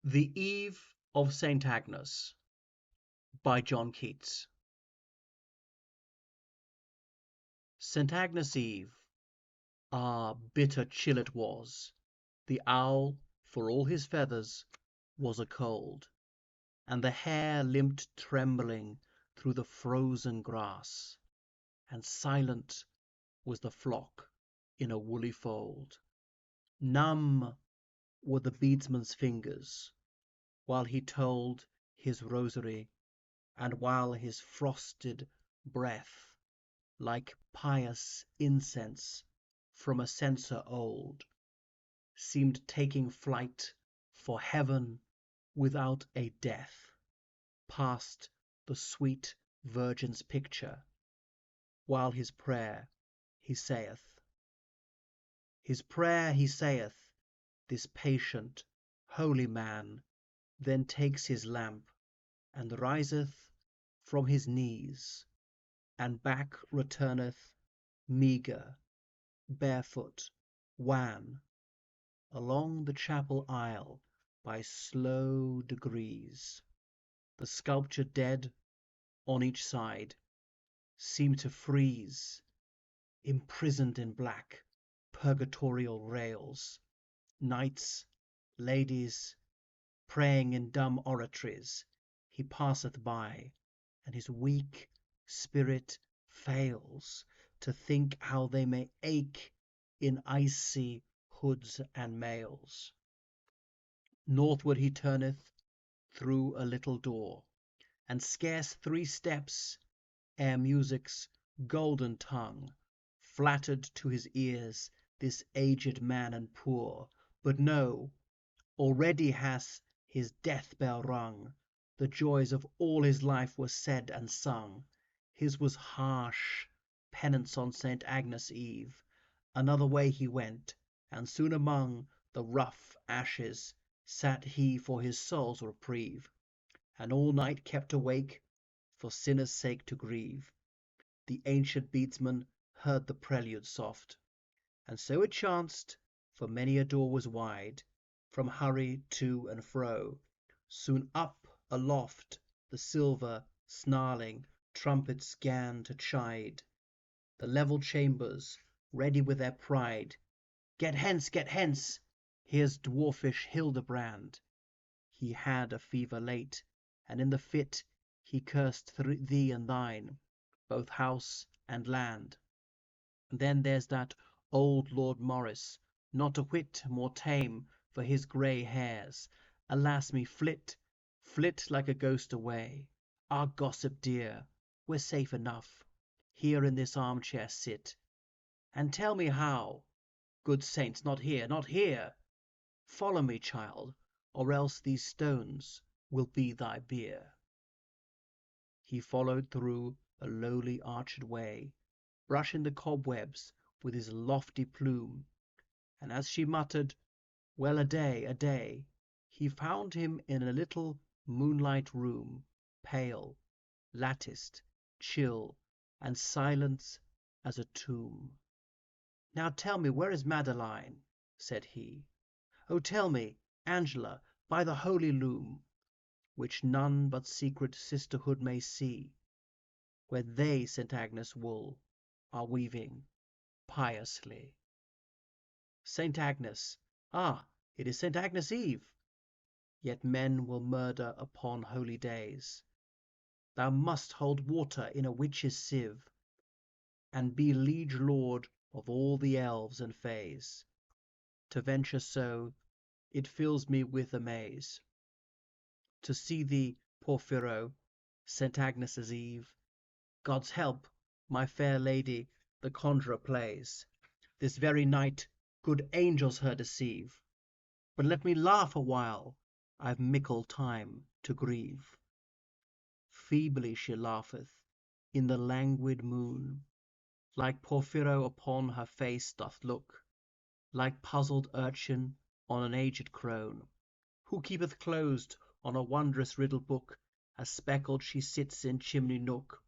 The Eve of St. Agnes by John Keats. St. Agnes' Eve, bitter chill it was. The owl, for all his feathers, was a cold, and the hare limped trembling through the frozen grass, and silent was the flock in a woolly fold. Numb were the beadsman's fingers, while he told his rosary, and while his frosted breath, like pious incense from a censer old, seemed taking flight for heaven without a death, past the sweet Virgin's picture, while his prayer he saith. His prayer he saith, this patient, holy man, then takes his lamp, and riseth from his knees, and back returneth, meagre, barefoot, wan, along the chapel aisle by slow degrees. The sculpture dead on each side seemed to freeze, imprisoned in black purgatorial rails. Knights, ladies, praying in dumb oratories, he passeth by, and his weak spirit fails to think how they may ache in icy hoods and mails. Northward he turneth through a little door, and scarce 3 steps ere music's golden tongue flattered to his ears this aged man and poor. But no, already has his death bell rung, the joys of all his life were said and sung. His was harsh penance on St. Agnes' Eve. Another way he went, and soon among the rough ashes sat he for his soul's reprieve, and all night kept awake for sinners' sake to grieve. The ancient beadsman heard the prelude soft, and so it chanced, for many a door was wide, from hurry to and fro, soon up aloft the silver, snarling trumpets 'gan to chide. The level chambers, ready with their pride, get hence, here's dwarfish Hildebrand. He had a fever late, and in the fit he cursed thee and thine, both house and land. And then there's that old Lord Morris, not a whit more tame for his grey hairs. Alas me, flit like a ghost away. Ah, gossip dear, we're safe enough, here in this armchair sit. And tell me how, good saints, not here, not here. Follow me, child, or else these stones will be thy bier. He followed through a lowly arched way, brushing the cobwebs with his lofty plume, and as she muttered, "Well a day," he found him in a little moonlight room, pale, latticed, chill, and silent as a tomb. "Now tell me, where is Madeline?" said he. "Oh, tell me, Angela, by the holy loom, which none but secret sisterhood may see, where they St. Agnes' wool are weaving piously." St. Agnes, it is St. Agnes' Eve. Yet men will murder upon holy days. Thou must hold water in a witch's sieve, and be liege lord of all the elves and fays. To venture so, it fills me with amaze. To see thee, Porphyro, St. Agnes' Eve. God's help, my fair lady, the conjurer plays. This very night good angels her deceive. But let me laugh awhile, I've mickle time to grieve. Feebly she laugheth in the languid moon, like Porphyro upon her face doth look, like puzzled urchin on an aged crone, who keepeth closed on a wondrous riddle book, as speckled she sits in chimney nook.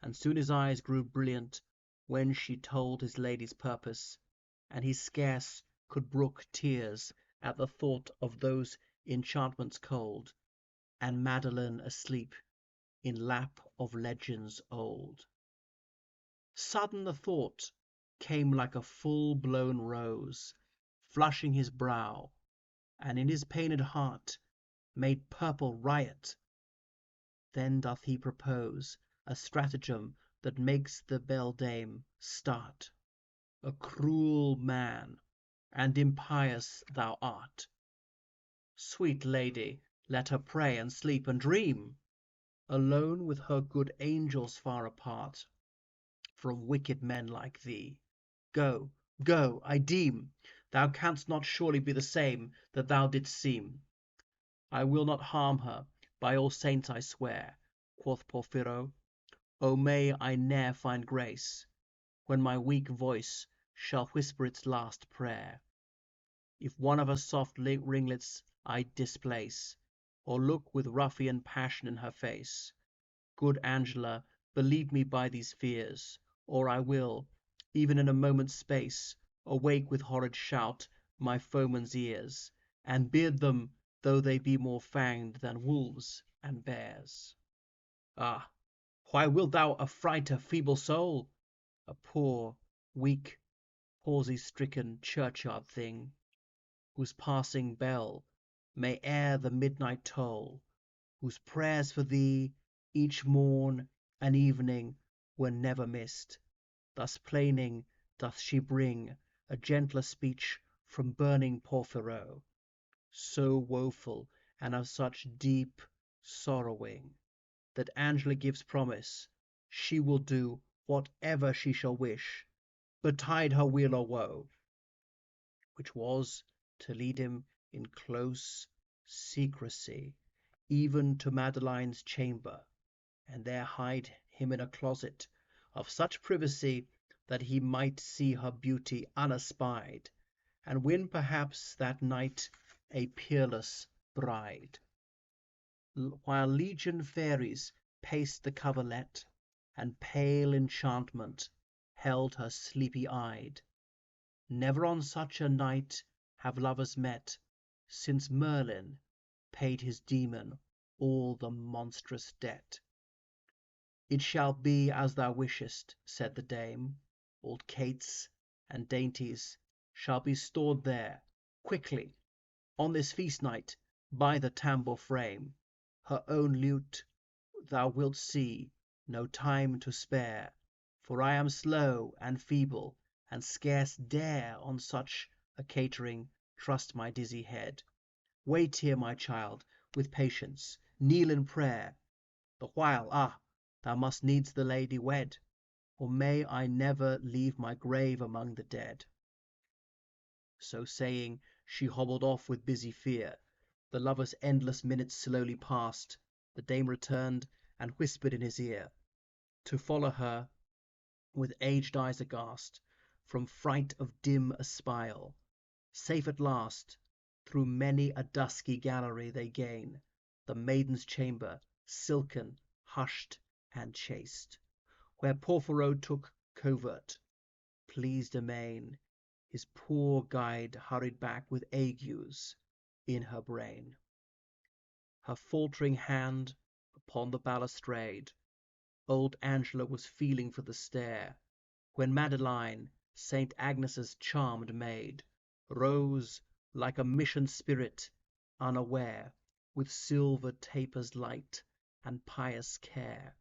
And soon his eyes grew brilliant when she told his lady's purpose, and he scarce could brook tears at the thought of those enchantments cold, and Madeline asleep in lap of legends old. Sudden the thought came like a full-blown rose, flushing his brow, and in his pained heart made purple riot. Then doth he propose a stratagem that makes the beldame start. A cruel man, and impious thou art. Sweet lady, let her pray and sleep and dream, alone with her good angels far apart from wicked men like thee. Go, go, I deem thou canst not surely be the same that thou didst seem. I will not harm her, by all saints I swear, quoth Porphyro. O may I ne'er find grace, when my weak voice shall whisper its last prayer. If one of her soft ringlets I displace, or look with ruffian passion in her face, good Angela, believe me by these fears, or I will, even in a moment's space, awake with horrid shout my foemen's ears, and beard them though they be more fanged than wolves and bears. Ah, why wilt thou affright a feeble soul, a poor, weak, palsy-stricken churchyard thing, whose passing bell may ere the midnight toll, whose prayers for thee each morn and evening were never missed. Thus plaining doth she bring a gentler speech from burning Porphyro, so woeful and of such deep sorrowing, that Angela gives promise she will do whatever she shall wish, betide her weal or woe, which was to lead him in close secrecy even to Madeline's chamber, and there hide him in a closet of such privacy that he might see her beauty unespied, and win perhaps that night a peerless bride. While legion fairies paced the coverlet, and pale enchantment held her sleepy-eyed, never on such a night have lovers met since Merlin paid his demon all the monstrous debt. It shall be as thou wishest, said the dame. All cates and dainties shall be stored there. Quickly, on this feast night, by the tambour frame, her own lute thou wilt see, no time to spare. For I am slow and feeble, and scarce dare on such a catering trust my dizzy head. Wait here, my child, with patience, kneel in prayer, the while, thou must needs the lady wed, or may I never leave my grave among the dead. So saying, she hobbled off with busy fear. The lover's endless minutes slowly passed. The dame returned and whispered in his ear, to follow her with aged eyes aghast, from fright of dim espial. Safe at last, through many a dusky gallery they gain the maiden's chamber, silken, hushed, and chaste, where Porphyro took covert. Pleased amain, his poor guide hurried back with agues in her brain. Her faltering hand upon the balustrade, old Angela was feeling for the stair, when Madeline, Saint Agnes's charmed maid, rose like a mission spirit, unaware, with silver tapers light and pious care.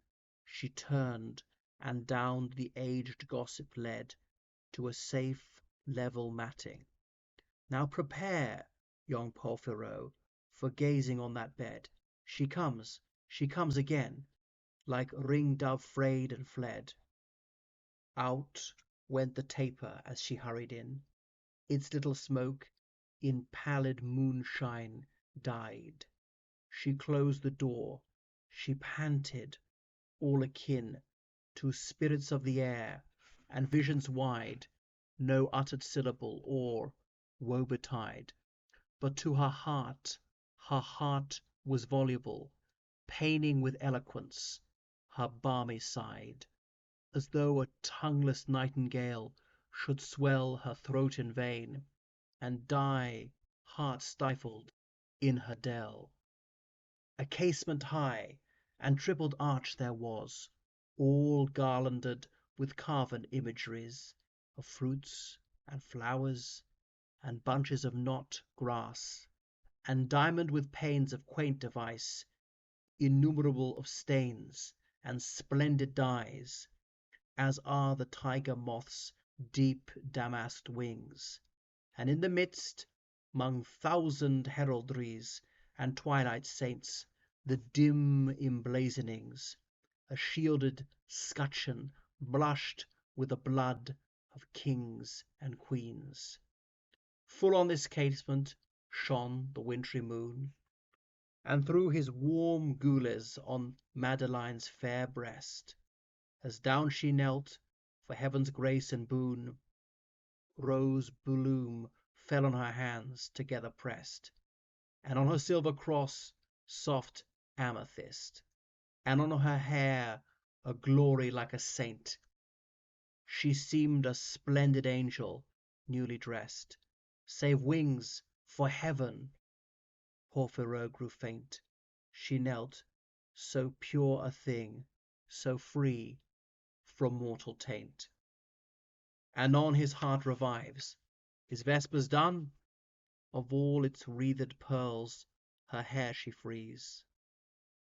She turned, and down the aged gossip led to a safe level matting. Now prepare, young Porphyro, for gazing on that bed. She comes again, like ring-dove frayed and fled. Out went the taper as she hurried in. Its little smoke in pallid moonshine died. She closed the door. She panted, all akin to spirits of the air and visions wide, no uttered syllable or woe betide, but to her heart was voluble, paining with eloquence her balmy side, as though a tongueless nightingale should swell her throat in vain, and die heart stifled in her dell. A casement high and tripled arch there was, all garlanded with carven imageries of fruits and flowers and bunches of knot grass, and diamond with panes of quaint device, innumerable of stains and splendid dyes, as are the tiger moth's deep damasked wings. And in the midst, 'mong thousand heraldries and twilight saints, the dim emblazonings, a shielded scutcheon blushed with the blood of kings and queens. Full on this casement shone the wintry moon, and threw his warm gules on Madeline's fair breast, as down she knelt for heaven's grace and boon. Rose bloom fell on her hands together pressed, and on her silver cross soft amethyst, and on her hair a glory like a saint. She seemed a splendid angel newly dressed, save wings for heaven. Porphyro grew faint. She knelt, so pure a thing, so free from mortal taint. Anon his heart revives. His vespers done, of all its wreathed pearls her hair she frees,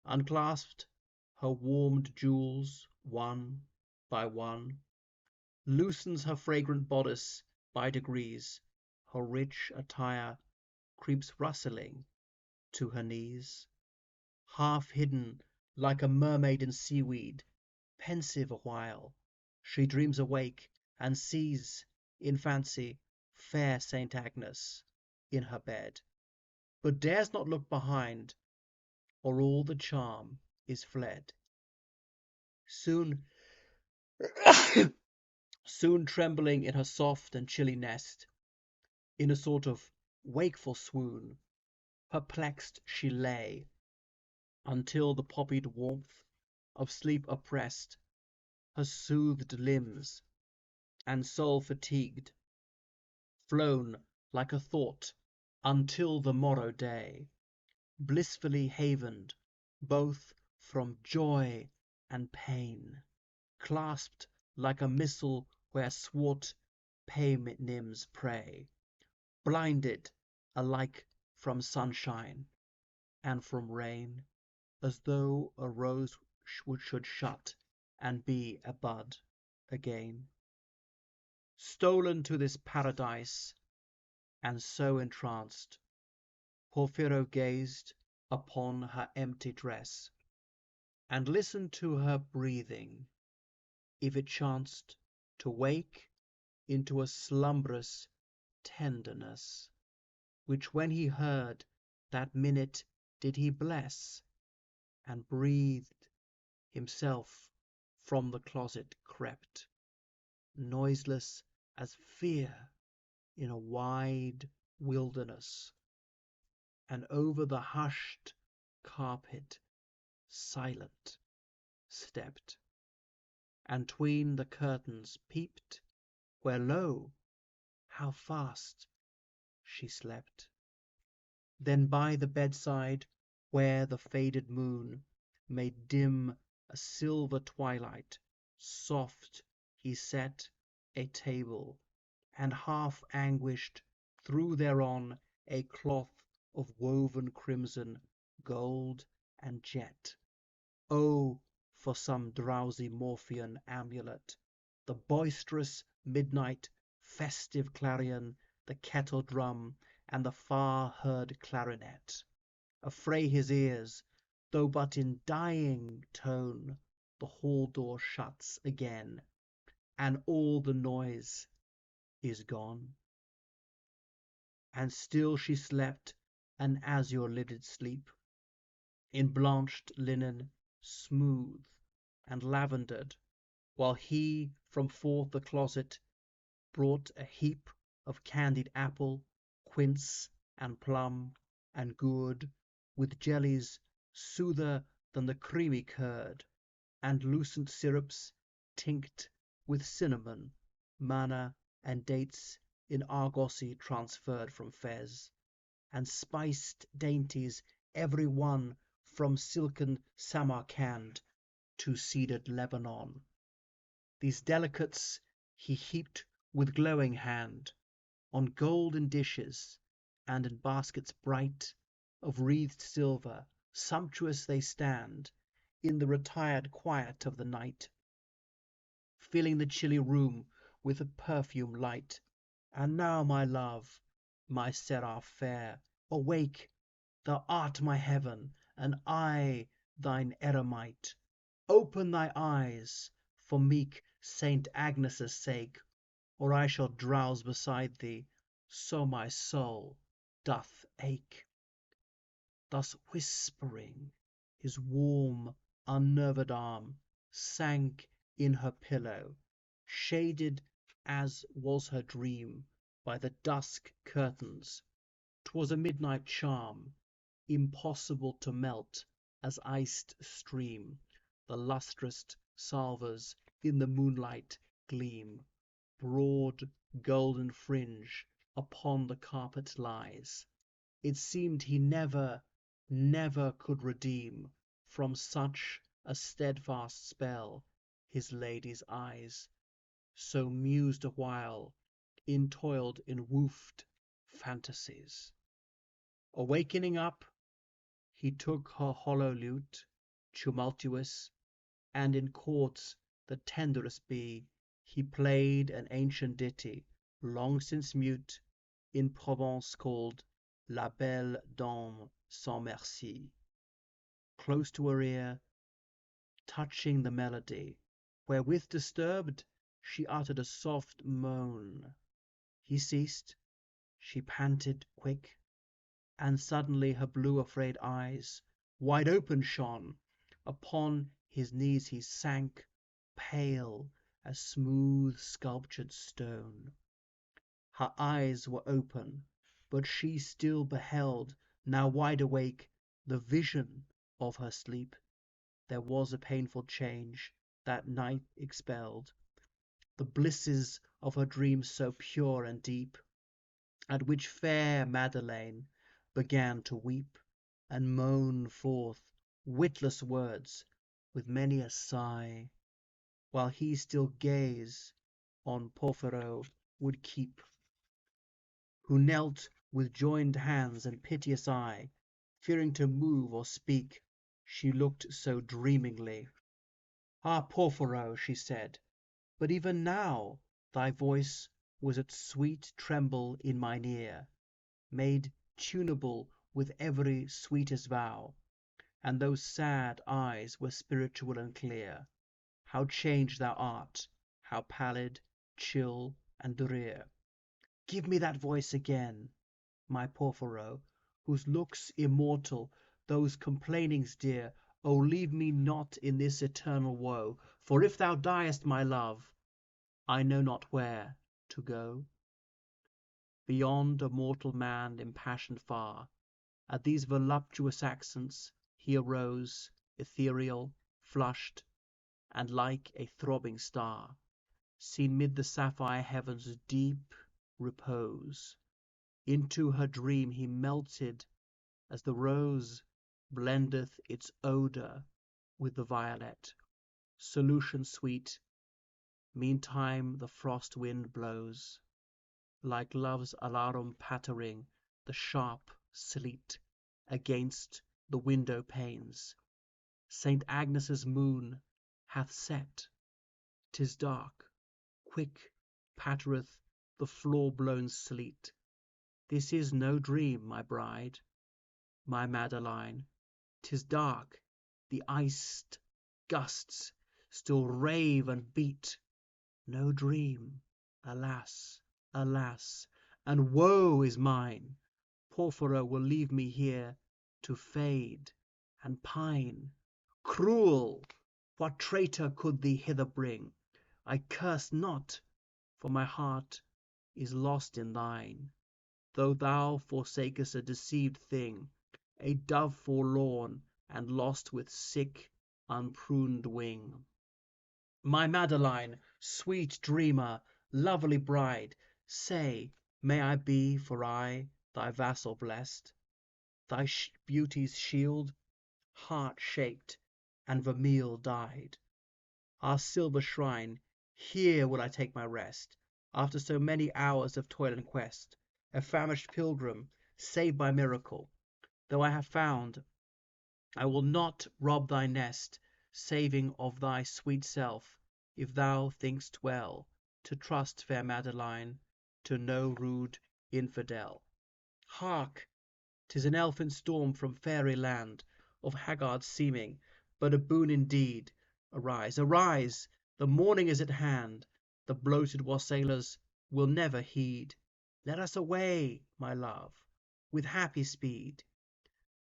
unclasped her warmed jewels one by one, loosens her fragrant bodice by degrees, her rich attire creeps rustling to her knees. Half hidden like a mermaid in seaweed, pensive awhile, she dreams awake, and sees in fancy fair Saint Agnes in her bed, but dares not look behind, or all the charm is fled. Soon, soon trembling in her soft and chilly nest, in a sort of wakeful swoon, perplexed she lay, until the poppied warmth of sleep oppressed her soothed limbs, and soul fatigued, flown like a thought until the morrow day, blissfully havened both from joy and pain, clasped like a missile where swart Paynims pray, blinded alike from sunshine and from rain, as though a rose should shut and be a bud again. Stolen to this paradise, and so entranced, Porphyro gazed upon her empty dress, and listened to her breathing, if it chanced to wake into a slumbrous tenderness, which when he heard, that minute did he bless, and breathed himself from the closet crept, noiseless as fear in a wide wilderness, and over the hushed carpet silent stepped, and 'tween the curtains peeped, where lo, how fast she slept. Then by the bedside, where the faded moon made dim a silver twilight, soft he set a table, and half anguished threw thereon a cloth of woven crimson, gold, and jet. Oh, for some drowsy Morphean amulet, the boisterous midnight festive clarion, the kettle drum, and the far-heard clarinet, affray his ears, though but in dying tone the hall-door shuts again, and all the noise is gone. And still she slept an azure-lidded sleep, in blanched linen, smooth and lavendered, while he from forth the closet brought a heap of candied apple, quince, and plum, and gourd, with jellies soother than the creamy curd, and lucent syrups tinct with cinnamon, manna, and dates in argosy transferred from Fez, and spiced dainties, every one from silken Samarcand to cedared Lebanon. These delicates he heaped with glowing hand on golden dishes, and in baskets bright of wreathed silver, sumptuous they stand in the retired quiet of the night, filling the chilly room with a perfume light. And now, my love, my seraph fair, awake! Thou art my heaven, and I thine eremite. Open thy eyes for meek Saint Agnes' sake, or I shall drowse beside thee, so my soul doth ache. Thus whispering, his warm, unnerved arm sank in her pillow, shaded as was her dream by the dusk curtains. 'Twas a midnight charm, impossible to melt as iced stream. The lustrous salvers in the moonlight gleam. Broad golden fringe upon the carpet lies. It seemed he never, never could redeem from such a steadfast spell his lady's eyes. So mused awhile, entoiled in woofed fantasies. Awakening up, he took her hollow lute, tumultuous, and in chords the tenderest be, he played an ancient ditty, long since mute, in Provence called La Belle Dame sans Merci. Close to her ear, touching the melody, wherewith disturbed, she uttered a soft moan. He ceased, she panted quick, and suddenly her blue afraid eyes wide open shone. Upon his knees he sank, pale as smooth sculptured stone. Her eyes were open, but she still beheld, now wide awake, the vision of her sleep. There was a painful change that night expelled the blisses of her dreams so pure and deep, at which fair Madeleine began to weep, and moan forth witless words with many a sigh, while he still gaze on Porphyro would keep, who knelt with joined hands and piteous eye, fearing to move or speak, she looked so dreamingly. Ah, Porphyro, she said, but even now thy voice was at sweet tremble in mine ear, made tuneable with every sweetest vow, and those sad eyes were spiritual and clear. How changed thou art, how pallid, chill, and drear. Give me that voice again, my Porphyro, whose looks immortal, those complainings dear. Oh, leave me not in this eternal woe, for if thou diest, my love, I know not where to go. Beyond a mortal man impassioned far, at these voluptuous accents he arose, ethereal, flushed, and like a throbbing star, seen mid the sapphire heaven's deep repose. Into her dream he melted as the rose blendeth its odour with the violet. Solution sweet, meantime the frost wind blows, like love's alarum pattering the sharp sleet against the window panes. Saint Agnes's moon hath set, 'tis dark, quick pattereth the floor-blown sleet. This is no dream, my bride, my Madeline. 'Tis dark, the iced gusts still rave and beat. No dream, alas, alas, and woe is mine. Porphyro will leave me here to fade and pine. Cruel! What traitor could thee hither bring? I curse not, for my heart is lost in thine. Though thou forsakest a deceived thing, a dove forlorn and lost with sick, unpruned wing. My Madeline, sweet dreamer, lovely bride, say, may I be for aye thy vassal blessed, thy beauty's shield, heart-shaped and vermeil dyed. Our silver shrine, here will I take my rest, after so many hours of toil and quest, a famished pilgrim, saved by miracle. Though I have found, I will not rob thy nest, saving of thy sweet self, if thou think'st well to trust fair Madeline to no rude infidel. Hark! 'Tis an elfin storm from fairy land, of haggard seeming, but a boon indeed. Arise, arise! The morning is at hand. The bloated wassailers will never heed. Let us away, my love, with happy speed.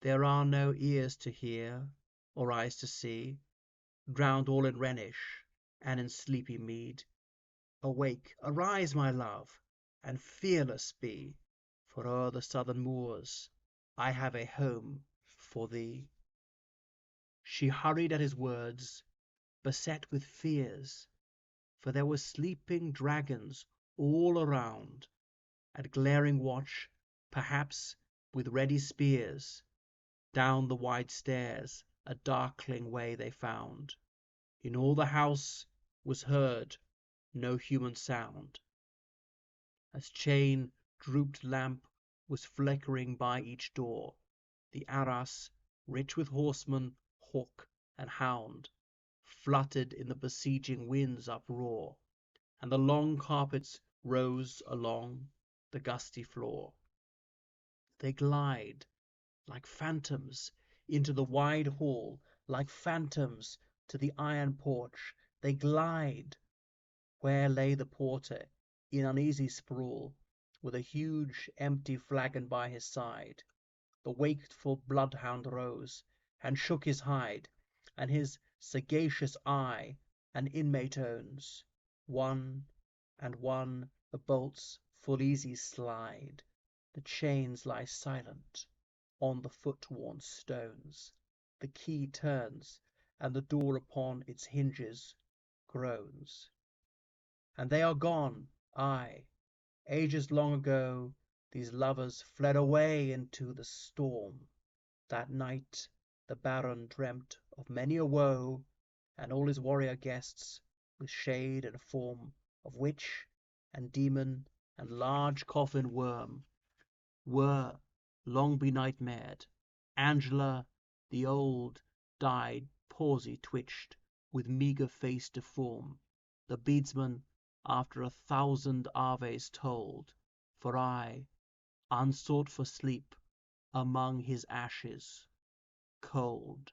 There are no ears to hear, or eyes to see, drowned all in Rhenish and in sleepy mead. Awake, arise, my love, and fearless be, for o'er the southern moors I have a home for thee. She hurried at his words, beset with fears, for there were sleeping dragons all around. At glaring watch, perhaps with ready spears, down the wide stairs a darkling way they found. In all the house was heard no human sound. As chain drooped lamp was flickering by each door, the arras, rich with horseman, hawk, and hound, fluttered in the besieging wind's uproar, and the long carpets rose along the gusty floor. They glide like phantoms into the wide hall, like phantoms to the iron porch. They glide where lay the porter in uneasy sprawl, with a huge empty flagon by his side. The wakeful bloodhound rose, and shook his hide, and his sagacious eye an inmate owns. One and one the bolts full easy slide, the chains lie silent on the foot-worn stones. The key turns, and the door upon its hinges groans. And they are gone, aye, ages long ago these lovers fled away into the storm. That night the Baron dreamt of many a woe, and all his warrior guests, with shade and form of witch and demon and large coffin worm, were long benightmared. Angela the old died palsy twitched, with meagre face deform. The beadsman after 1,000 aves tolled, for I, unsought for sleep, among his ashes cold.